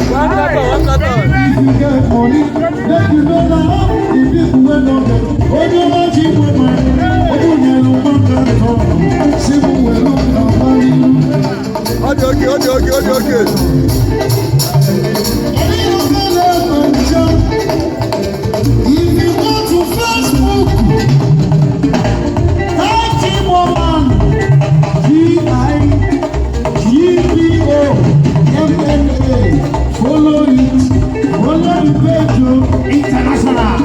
If you get money, let you know now. The people will know them. Oh, you know Jigboman. Oh, you know Jigboman. Simple will look now. Okay. If you go to Facebook, type Jigboman, Jigboman, follow the page, international.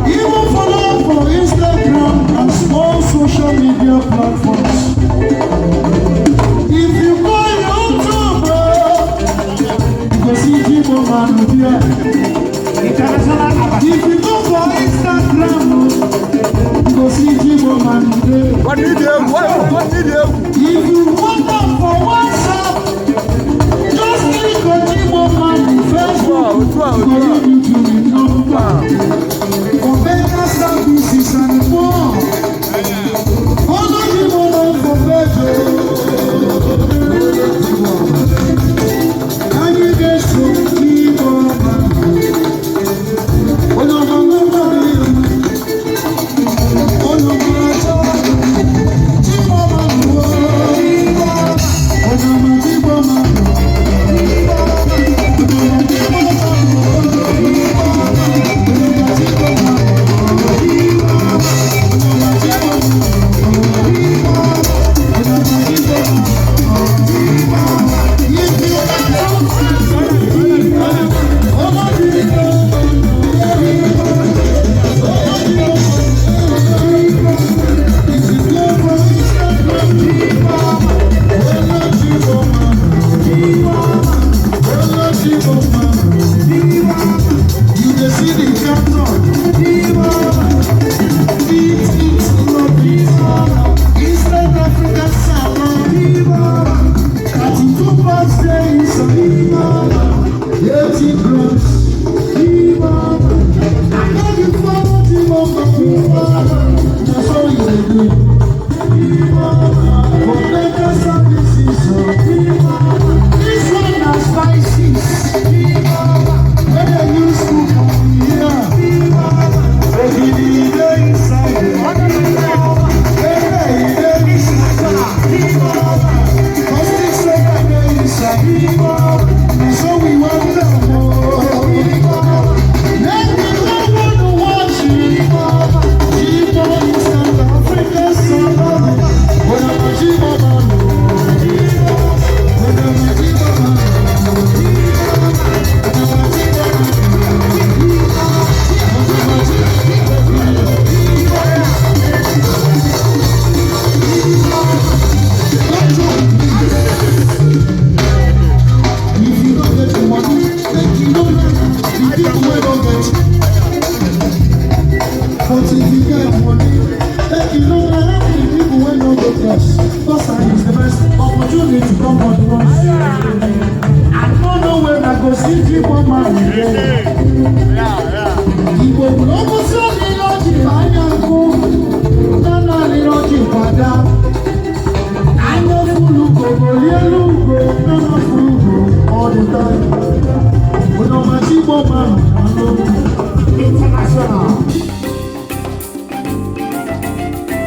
Even follow for Instagram and small social media platforms. If you go YouTube, you go see Jigboman there. International. If you go for Instagram, you go see Jigboman there.